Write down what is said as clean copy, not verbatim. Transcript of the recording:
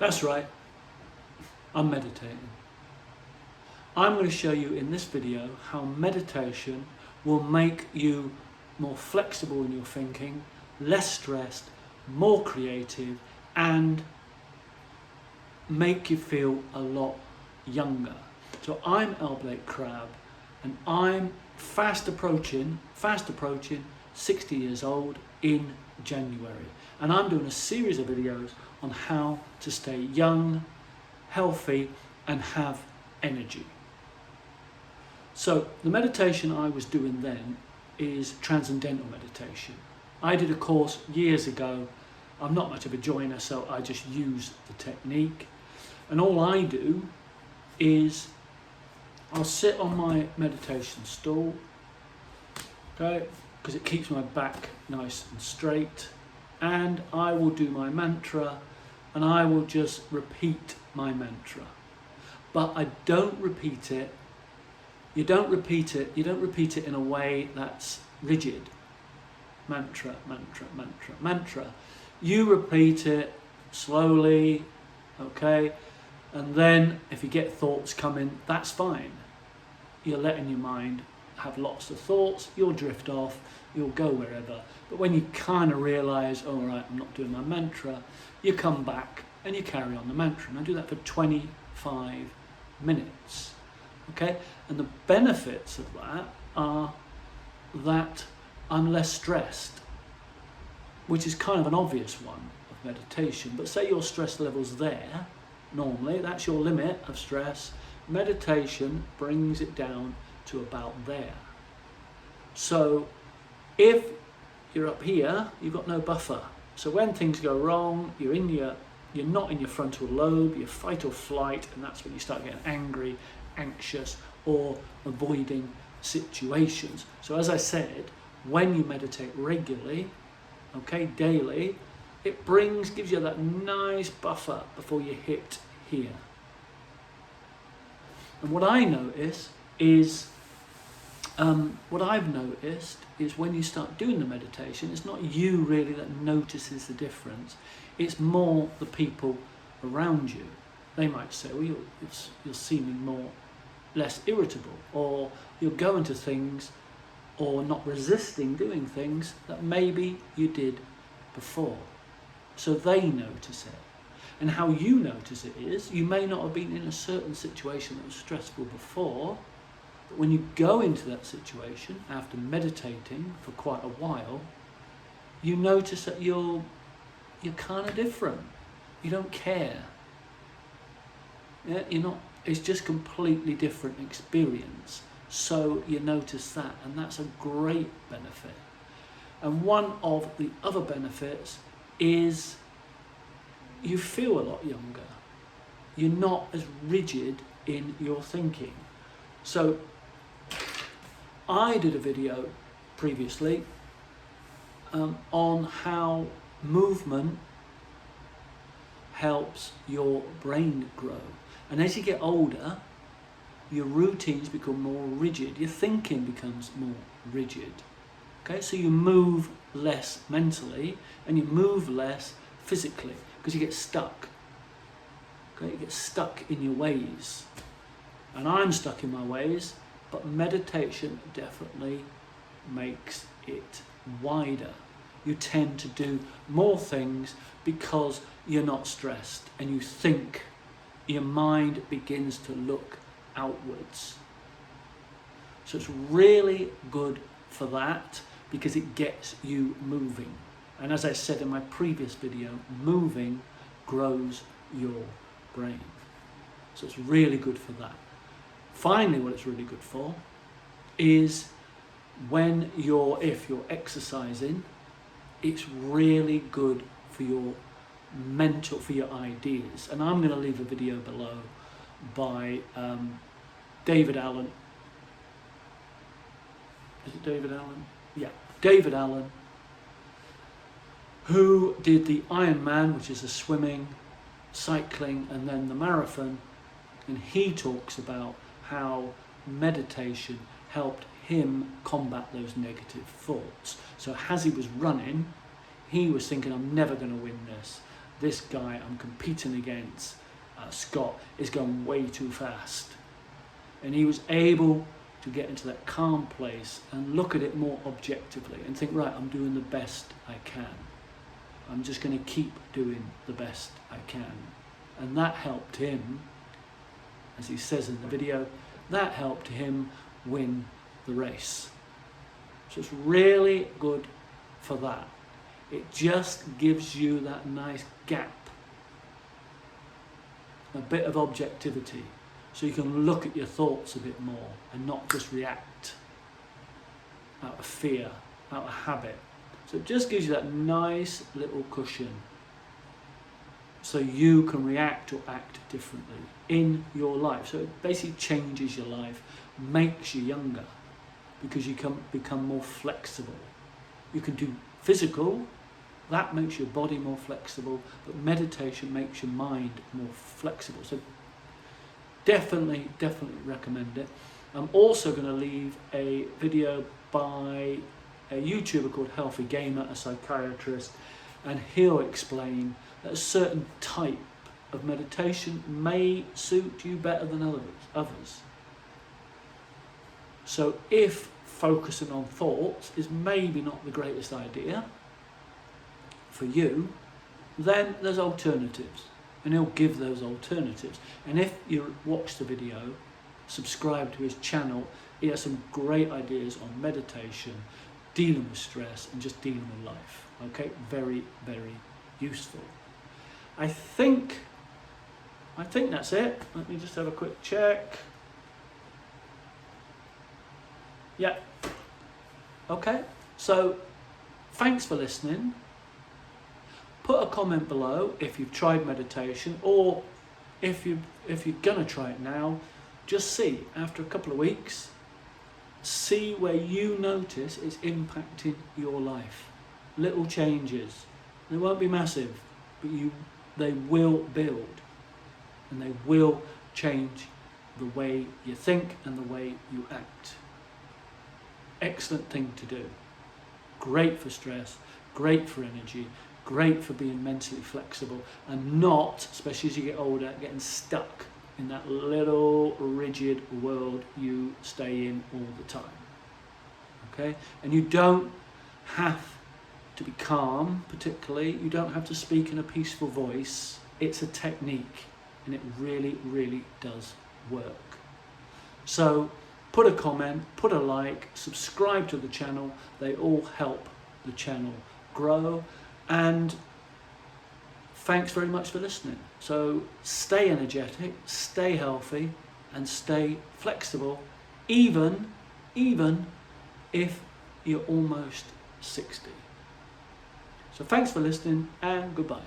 That's right, I'm meditating. I'm going to show you in this video how meditation will make you more flexible in your thinking, less stressed, more creative, and make you feel a lot younger. So I'm Al Blake Crab, and I'm fast approaching 60 years old in January. And I'm doing a series of videos on how to stay young, healthy, and have energy. So the meditation I was doing then is transcendental meditation. I did a course years ago. I'm not much of a joiner, so I just use the technique. And all I do is I'll sit on my meditation stool, okay, because it keeps my back nice and straight, and I will do my mantra, and I will just repeat my mantra. But I don't repeat it. You don't repeat it in a way that's rigid. Mantra, mantra, mantra, mantra. You repeat it slowly, okay? And then if you get thoughts coming, that's fine. You're letting your mind have lots of thoughts, you'll drift off, you'll go wherever. But when you kind of realise, all right, I'm not doing my mantra, you come back and you carry on the mantra. And I do that for 25 minutes, okay? And the benefits of that are that I'm less stressed, which is kind of an obvious one of meditation. But say your stress level's there, normally, that's your limit of stress. Meditation brings it down to about there. So if you're up here, you've got no buffer. So when things go wrong, you're not in your frontal lobe, you're fight or flight, and that's when you start getting angry, anxious, or avoiding situations. So as I said, when you meditate regularly, okay, daily, it gives you that nice buffer before you hit here. And what I notice is, when you start doing the meditation, it's not you really that notices the difference. It's more the people around you. They might say, well, you're seeming less irritable, or you're going to things or not resisting doing things that maybe you did before. So they notice it. And how you notice it is, you may not have been in a certain situation that was stressful before, but when you go into that situation after meditating for quite a while, you notice that you're kind of different. You don't care. Yeah, it's just completely different experience. So you notice that, and that's a great benefit. And one of the other benefits is you feel a lot younger. You're not as rigid in your thinking. So I did a video previously on how movement helps your brain grow. And as you get older, your routines become more rigid. Your thinking becomes more rigid. Okay, so you move less mentally and you move less physically because you get stuck. Okay, you get stuck in your ways. And I'm stuck in my ways, but meditation definitely makes it wider. You tend to do more things because you're not stressed, and you think, your mind begins to look outwards. So it's really good for that because it gets you moving. And as I said in my previous video, moving grows your brain. So it's really good for that. Finally, what it's really good for is if you're exercising, it's really good for your ideas. And I'm going to leave a video below by David Allen. Is it David Allen? Yeah, David Allen, who did the Ironman, which is a swimming, cycling, and then the marathon. And he talks about how meditation helped him combat those negative thoughts. So as he was running, he was thinking, I'm never going to win this. this guy I'm competing against, Scott, is going way too fast. And he was able to get into that calm place and look at it more objectively and think, right, I'm doing the best I can. I'm just going to keep doing the best I can. And that helped him, as he says in the video, that helped him win the race. So it's really good for that. It just gives you that nice gap, a bit of objectivity, so you can look at your thoughts a bit more and not just react out of fear, out of habit. So it just gives you that nice little cushion so you can react or act differently in your life. So it basically changes your life, makes you younger, because you can become more flexible. You can do physical, that makes your body more flexible, but meditation makes your mind more flexible. So definitely recommend it. I'm also going to leave a video by a YouTuber called Healthy Gamer, a psychiatrist, and he'll explain that a certain type of meditation may suit you better than others. So if focusing on thoughts is maybe not the greatest idea for you, then there's alternatives, and he'll give those alternatives. And if you watch the video, subscribe to his channel, he has some great ideas on meditation, dealing with stress, and just dealing with life. Okay, very useful. I think that's it. Let me just have a quick check. Yeah. Okay, so thanks for listening. Put a comment below if you've tried meditation, or if you're gonna try it now. Just see, after a couple of weeks, see where you notice it's impacting your life. Little changes. They won't be massive, but they will build, and they will change the way you think and the way you act. Excellent thing to do. Great for stress, great for energy, great for being mentally flexible, and not, especially as you get older, getting stuck in that little rigid world you stay in all the time. Okay? And you don't have to be calm, particularly. You don't have to speak in a peaceful voice. It's a technique, and it really does work. So put a comment, put a like, subscribe to the channel. They all help the channel grow. And thanks very much for listening. So stay energetic, stay healthy, and stay flexible, even if you're almost 60. So thanks for listening, and goodbye.